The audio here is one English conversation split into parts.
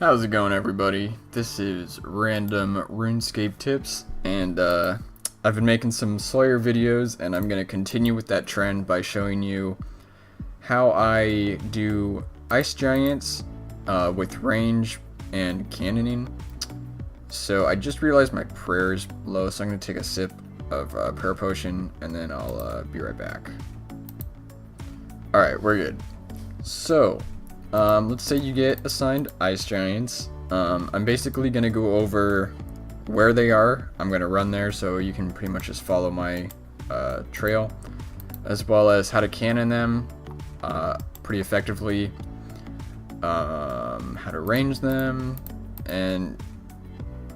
How's it going, everybody? This is Random RuneScape Tips, and I've been making some Slayer videos, and I'm going to continue with that trend by showing you how I do Ice Giants with range and cannoning. So I just realized my prayer is low, so I'm going to take a sip of prayer potion, and then I'll be right back. Alright, we're good. So, let's say you get assigned Ice Giants. I'm basically going to go over where they are. I'm going to run there so you can pretty much just follow my trail, as well as how to cannon them pretty effectively, how to range them, and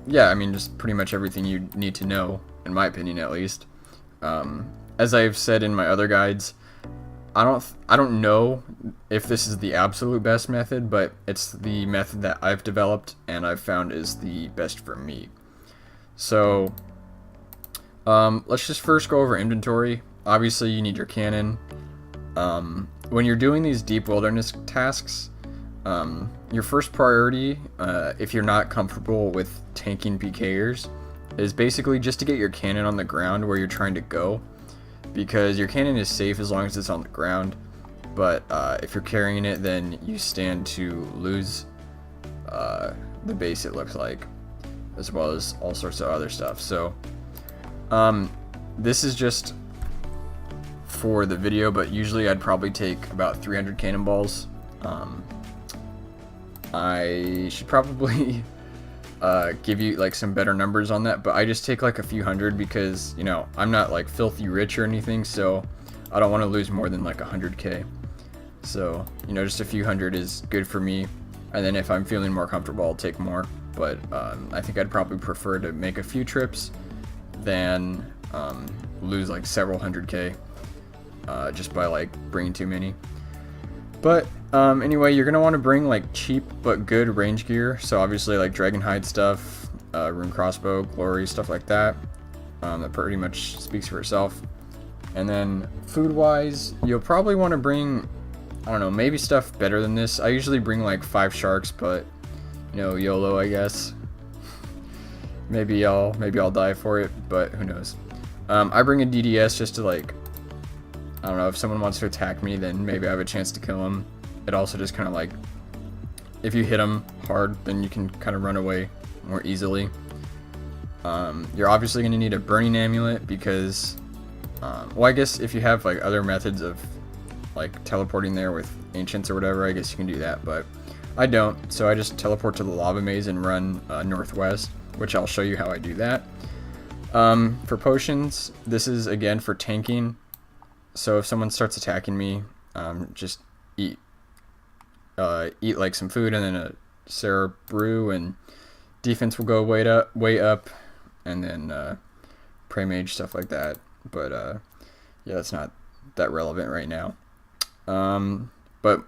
yeah, I mean, just pretty much everything you need to know, in my opinion at least. As I've said in my other guides, I don't know if this is the absolute best method, but it's the method that I've developed and I've found is the best for me. So let's just first go over inventory. Obviously you need your cannon. When you're doing these deep wilderness tasks, your first priority, if you're not comfortable with tanking PKers, is basically just to get your cannon on the ground where you're trying to go. Because your cannon is safe as long as it's on the ground, but if you're carrying it, then you stand to lose the base, it looks like, as well as all sorts of other stuff. So this is just for the video, but usually I'd probably take about 300 cannonballs. I should probably give you like some better numbers on that, but I just take like a few hundred because, you know, I'm not like filthy rich or anything, so I don't want to lose more than like 100k. So, you know, just a few hundred is good for me, and then if I'm feeling more comfortable, I'll take more. But I think I'd probably prefer to make a few trips than lose like several 100k just by like bringing too many. But anyway, you're gonna want to bring like cheap but good range gear. So obviously like dragon hide stuff, rune crossbow, glory, stuff like that. That pretty much speaks for itself. And then food wise, you'll probably want to bring, I don't know, maybe stuff better than this. I usually bring like 5 sharks, but you know, YOLO, I guess. maybe I'll die for it, but who knows. I bring a DDS just to like, I don't know, if someone wants to attack me, then maybe I have a chance to kill him. It also just kind of like, if you hit him hard, then you can kind of run away more easily. You're obviously going to need a burning amulet because, well, I guess if you have like other methods of like teleporting there with ancients or whatever, I guess you can do that, but I don't. So I just teleport to the lava maze and run northwest, which I'll show you how I do that. For potions, this is again for tanking. So if someone starts attacking me, just eat like some food and then a Sarah brew, and defense will go way up, and then pray mage, stuff like that. But yeah, that's not that relevant right now. But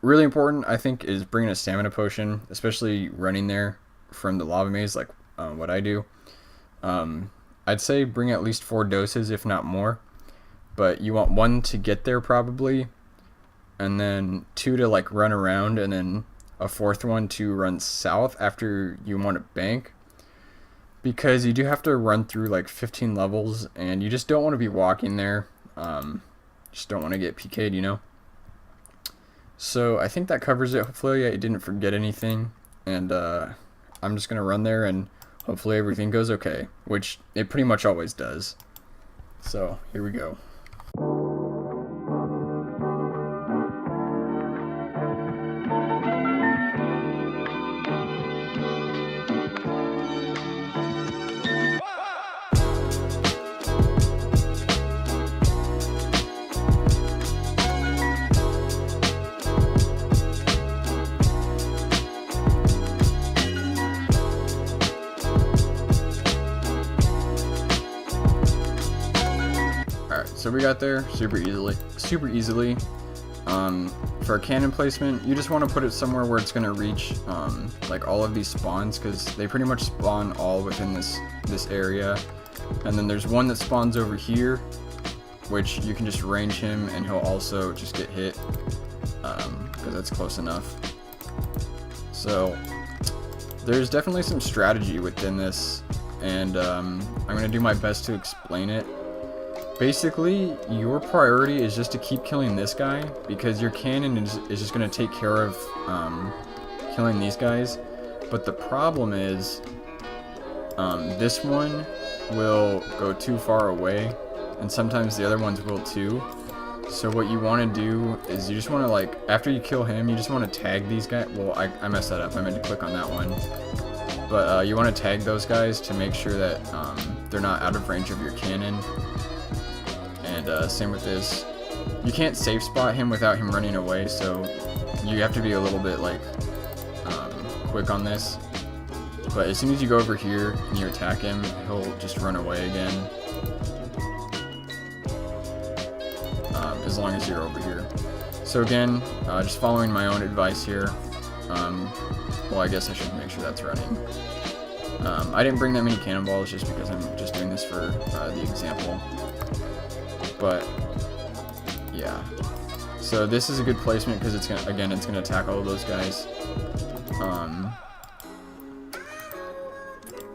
really important, I think, is bringing a stamina potion, especially running there from the lava maze, like what I do. I'd say bring at least 4 doses, if not more. But you want 1 to get there probably, and then 2 to like run around, and then a 4th one to run south after you want to bank, because you do have to run through like 15 levels and you just don't want to be walking there. Just don't want to get PK'd, you know. So I think that covers it. Hopefully I didn't forget anything, and I'm just gonna run there and hopefully everything goes okay, which it pretty much always does. So here we go. So we got there super easily. For a cannon placement, you just want to put it somewhere where it's going to reach like all of these spawns, because they pretty much spawn all within this area. And then there's one that spawns over here, which you can just range him and he'll also just get hit, because that's close enough. So there's definitely some strategy within this, and I'm going to do my best to explain it. Basically, your priority is just to keep killing this guy, because your cannon is just going to take care of killing these guys. But the problem is, this one will go too far away, and sometimes the other ones will too. So what you want to do is you just want to, like, after you kill him, you just want to tag these guys. Well, I messed that up. I meant to click on that one. But you want to tag those guys to make sure that they're not out of range of your cannon. And same with this. You can't safe spot him without him running away, so you have to be a little bit, like, quick on this. But as soon as you go over here and you attack him, he'll just run away again. As long as you're over here. So again, just following my own advice here. Well, I guess I should make sure that's running. I didn't bring that many cannonballs just because I'm just doing this for the example. But yeah, so this is a good placement because it's gonna attack all of those guys.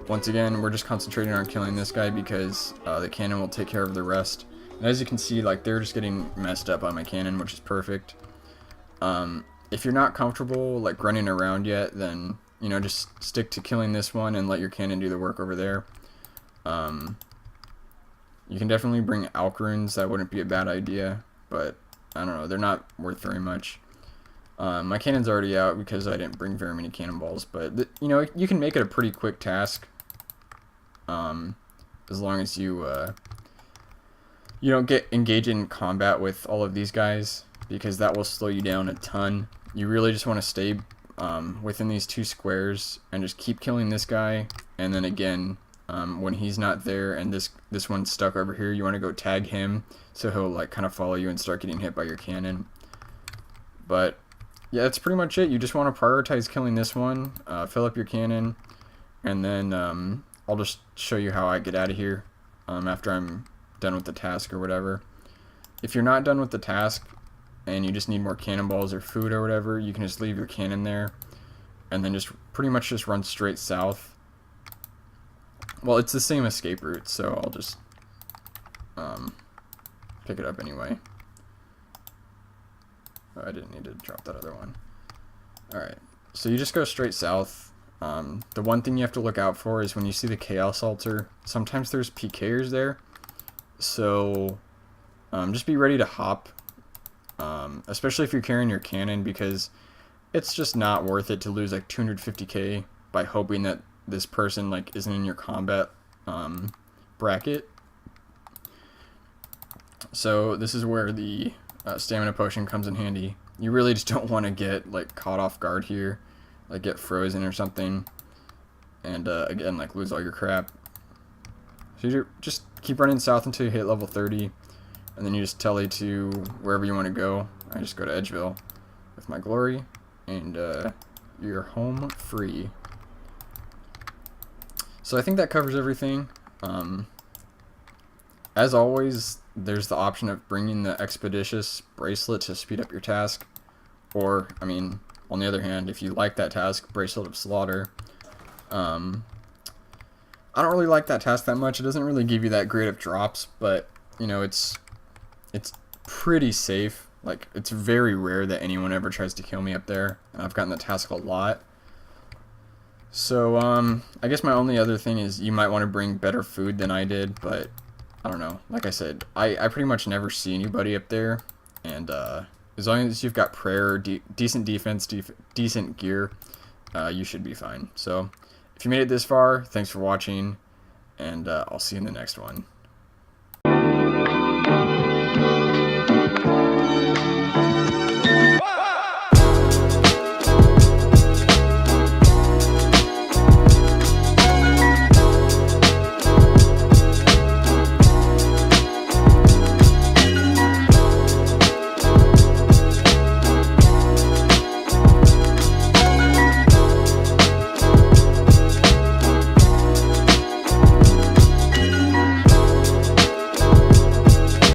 Once again, we're just concentrating on killing this guy because the cannon will take care of the rest. And as you can see, like, they're just getting messed up by my cannon, which is perfect. If you're not comfortable, like, running around yet, then, you know, just stick to killing this one and let your cannon do the work over there. You can definitely bring alk runes. That wouldn't be a bad idea, but I don't know, they're not worth very much. My cannon's already out because I didn't bring very many cannonballs, but you know, you can make it a pretty quick task, as long as you you don't get engaged in combat with all of these guys, because that will slow you down a ton. You really just want to stay within these two squares and just keep killing this guy, and then again, when he's not there and this one's stuck over here, you want to go tag him so he'll, like, kind of follow you and start getting hit by your cannon. But yeah, that's pretty much it. You just want to prioritize killing this one, fill up your cannon, and then I'll just show you how I get out of here after I'm done with the task or whatever. If you're not done with the task and you just need more cannonballs or food or whatever, you can just leave your cannon there and then just pretty much just run straight south. Well, it's the same escape route, so I'll just pick it up anyway. Oh, I didn't need to drop that other one. Alright, so you just go straight south. The one thing you have to look out for is when you see the Chaos Altar, sometimes there's PKers there. So just be ready to hop, especially if you're carrying your cannon, because it's just not worth it to lose like 250k by hoping that this person, like, isn't in your combat bracket. So this is where the stamina potion comes in handy. You really just don't want to get, like, caught off guard here, like get frozen or something, and again, like, lose all your crap. So you just keep running south until you hit level 30, and then you just tele to wherever you want to go. I just go to Edgeville with my glory, and you're home free. So I think that covers everything. As always, there's the option of bringing the Expeditious Bracelet to speed up your task, or, I mean, on the other hand, if you like that task, Bracelet of Slaughter. I don't really like that task that much. It doesn't really give you that great of drops, but, you know, it's pretty safe. Like, it's very rare that anyone ever tries to kill me up there, and I've gotten that task a lot. So, I guess my only other thing is you might want to bring better food than I did, but I don't know. Like I said, I pretty much never see anybody up there, and as long as you've got prayer, decent defense, decent gear, you should be fine. So, if you made it this far, thanks for watching, and I'll see you in the next one.